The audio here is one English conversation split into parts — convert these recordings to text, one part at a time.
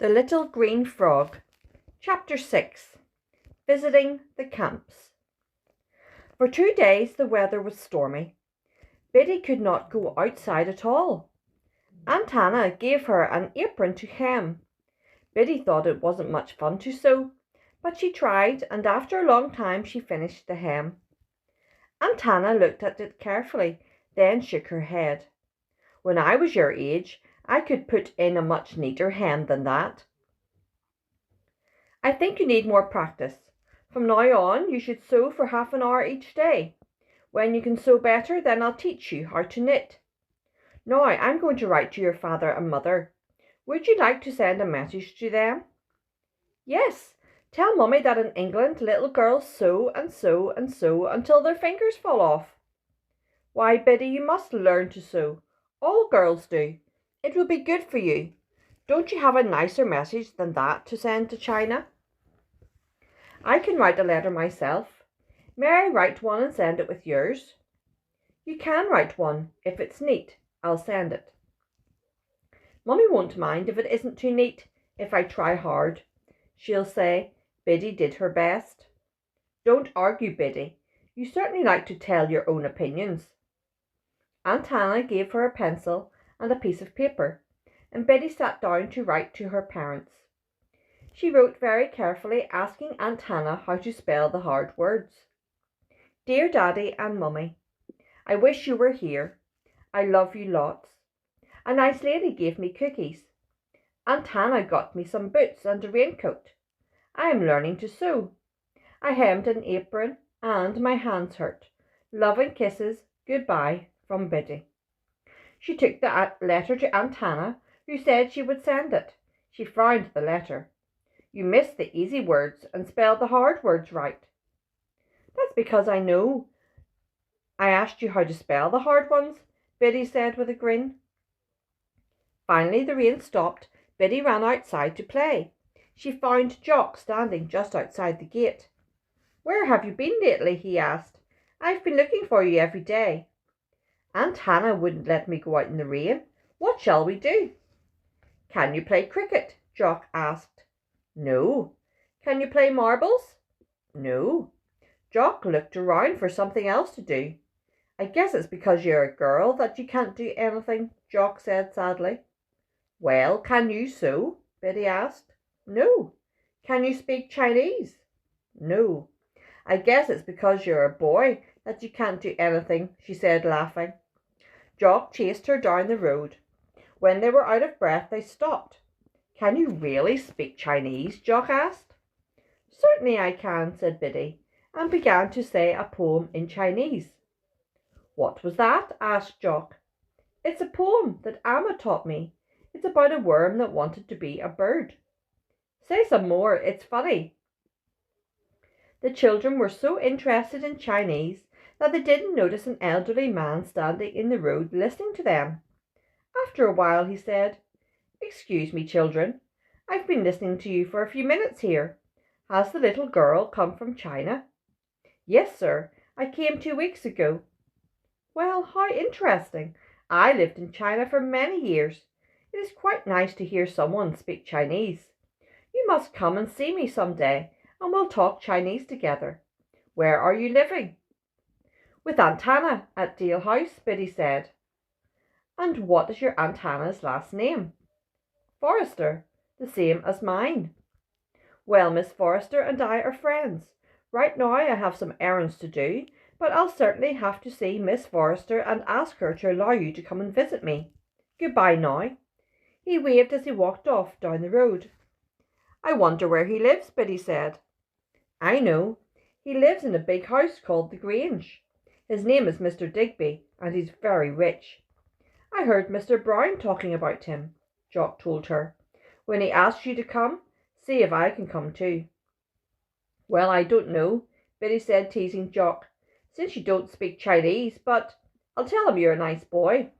The Little Green Frog. Chapter 6. Visiting the Camps. For 2 days the weather was stormy. Biddy could not go outside at all. Aunt Hannah gave her an apron to hem. Biddy thought it wasn't much fun to sew, but she tried, and after a long time she finished the hem. Aunt Hannah looked at it carefully, then shook her head. "When I was your age, I could put in a much neater hem than that. I think you need more practice. From now on, you should sew for half an hour each day. When you can sew better, then I'll teach you how to knit. Now I'm going to write to your father and mother. Would you like to send a message to them?" "Yes, tell Mummy that in England little girls sew and sew and sew until their fingers fall off." "Why, Biddy, you must learn to sew. All girls do. It will be good for you. Don't you have a nicer message than that to send to China?" "I can write a letter myself. May I write one and send it with yours?" "You can write one. If it's neat, I'll send it." "Mummy won't mind if it isn't too neat, if I try hard. She'll say Biddy did her best." "Don't argue, Biddy. You certainly like to tell your own opinions." Aunt Hannah gave her a pencil and a piece of paper, and Biddy sat down to write to her parents. She wrote very carefully, asking Aunt Hannah how to spell the hard words. "Dear Daddy and Mummy, I wish you were here. I love you lots. A nice lady gave me cookies. Aunt Hannah got me some boots and a raincoat. I am learning to sew. I hemmed an apron and my hands hurt. Loving kisses. Goodbye from Biddy." She took the letter to Aunt Hannah, who said she would send it. She frowned at the letter. "You missed the easy words and spelled the hard words right." "That's because I know. I asked you how to spell the hard ones," Biddy said with a grin. Finally the rain stopped. Biddy ran outside to play. She found Jock standing just outside the gate. "Where have you been lately?" he asked. "I've been looking for you every day." "Aunt Hannah wouldn't let me go out in the rain. What shall we do?" "Can you play cricket?" Jock asked. "No." "Can you play marbles?" "No." Jock looked around for something else to do. "I guess it's because you're a girl that you can't do anything," Jock said sadly. "Well, can you sew?" Biddy asked. "No." "Can you speak Chinese?" "No." "I guess it's because you're a boy that you can't do anything," she said, laughing. Jock chased her down the road. When they were out of breath, they stopped. "Can you really speak Chinese?" Jock asked. "Certainly I can," said Biddy, and began to say a poem in Chinese. "What was that?" asked Jock. "It's a poem that Amma taught me. It's about a worm that wanted to be a bird." "Say some more. It's funny." The children were so interested in Chinese that they didn't notice an elderly man standing in the road listening to them. After a while he said, "Excuse me, children. I've been listening to you for a few minutes here. Has the little girl come from China?" "Yes, sir. I came 2 weeks ago." "Well, how interesting. I lived in China for many years. It is quite nice to hear someone speak Chinese. You must come and see me some day, and we'll talk Chinese together. Where are you living?" "With Aunt Hannah at Dale House," Biddy said. "And what is your Aunt Hannah's last name?" "Forrester, the same as mine." "Well, Miss Forrester and I are friends. Right now I have some errands to do, but I'll certainly have to see Miss Forrester and ask her to allow you to come and visit me. Goodbye now." He waved as he walked off down the road. "I wonder where he lives," Biddy said. "I know. He lives in a big house called the Grange. His name is Mr. Digby, and he's very rich." "I heard Mr. Brown talking about him," Jock told her. "When he asks you to come, see if I can come too." "Well, I don't know," Biddy said, teasing Jock, "since you don't speak Chinese, but I'll tell him you're a nice boy."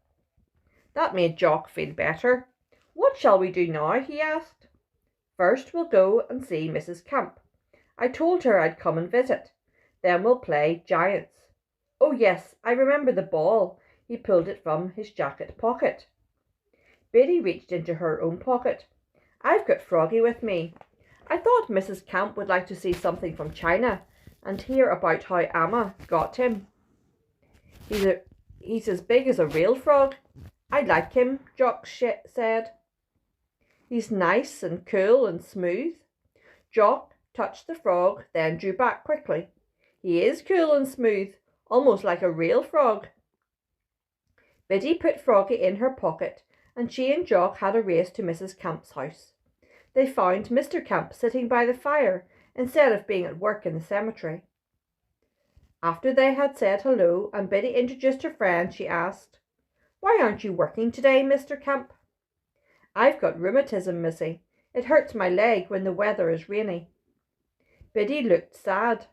That made Jock feel better. "What shall we do now?" he asked. "First we'll go and see Mrs. Camp. I told her I'd come and visit. Then we'll play giants. Oh yes, I remember the ball." He pulled it from his jacket pocket. Biddy reached into her own pocket. I've got Froggy with me. I thought Mrs. Camp would like to see something from China and hear about how Amma got him. He's as big as a real frog. I like him, Jock said. He's nice and cool and smooth. Jock touched the frog, then drew back quickly. He is cool and smooth, almost like a real frog. Biddy put Froggy in her pocket, and she and Jock had a race to Mrs. Camp's house. They found Mr. Camp sitting by the fire instead of being at work in the cemetery. After they had said hello and Biddy introduced her friend, she asked, "Why aren't you working today, Mr. Camp?" "I've got rheumatism, Missy. It hurts my leg when the weather is rainy." Biddy looked sad.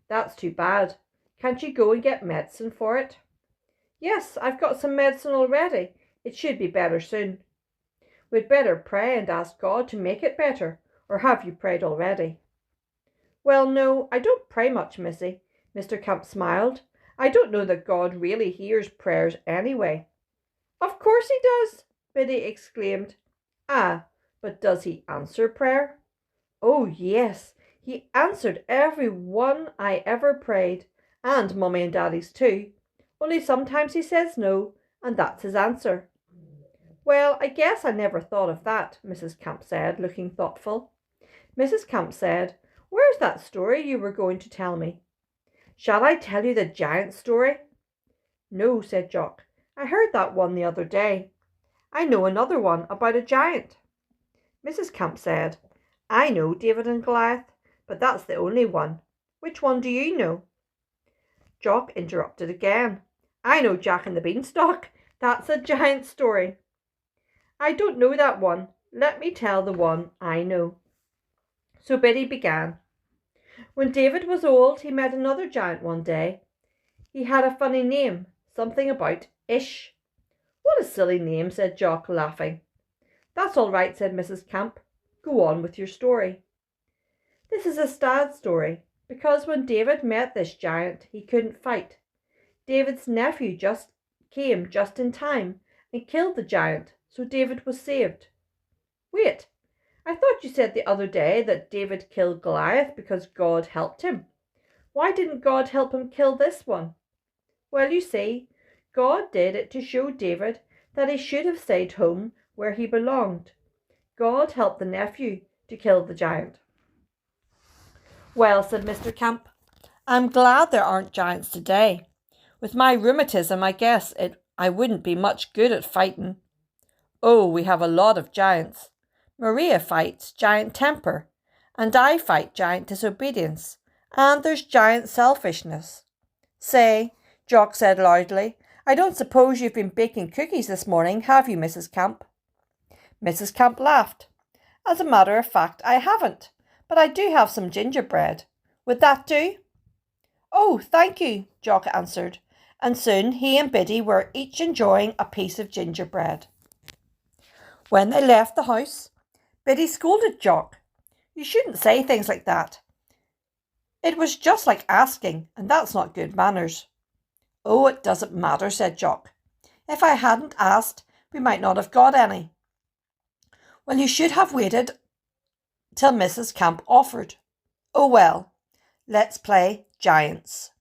"That's too bad. Can't you go and get medicine for it?" "Yes, I've got some medicine already. It should be better soon." "We'd better pray and ask God to make it better, or have you prayed already?" "Well, no, I don't pray much, Missy." Mr. Camp smiled. "I don't know that God really hears prayers anyway." "Of course he does," Biddy exclaimed. "Ah, but does he answer prayer?" "Oh, yes, he answered every one I ever prayed, and Mummy and Daddy's too. Only sometimes he says no, and that's his answer." "Well, I guess I never thought of that," Mrs. Camp said, looking thoughtful. Mrs. Camp said, "Where's that story you were going to tell me?" "Shall I tell you the giant story?" "No," said Jock. "I heard that one the other day. I know another one about a giant." Mrs. Camp said, "I know David and Goliath, but that's the only one. Which one do you know?" Jock interrupted again. "I know Jack and the Beanstalk. That's a giant story." "I don't know that one. Let me tell the one I know." So Biddy began. When David was old, he met another giant one day. He had a funny name, something about Ish. "What a silly name," said Jock, laughing. "That's all right," said Mrs. Camp. "Go on with your story." "This is a sad story, because when David met this giant, he couldn't fight. David's nephew came just in time and killed the giant, so David was saved." "Wait, I thought you said the other day that David killed Goliath because God helped him. Why didn't God help him kill this one?" "Well, you see, God did it to show David that he should have stayed home where he belonged. God helped the nephew to kill the giant." "Well," said Mr. Camp, "I'm glad there aren't giants today. With my rheumatism, I guess I wouldn't be much good at fighting." "Oh, we have a lot of giants. Maria fights giant temper, and I fight giant disobedience, and there's giant selfishness." "Say," Jock said loudly, "I don't suppose you've been baking cookies this morning, have you, Mrs. Camp?" Mrs. Camp laughed. "As a matter of fact, I haven't, but I do have some gingerbread. Would that do?" "Oh, thank you," Jock answered, and soon he and Biddy were each enjoying a piece of gingerbread. When they left the house, Biddy scolded Jock. "You shouldn't say things like that. It was just like asking, and that's not good manners." "Oh, it doesn't matter," said Jock. "If I hadn't asked, we might not have got any." "Well, you should have waited till Mrs. Camp offered." "Oh well, let's play giants."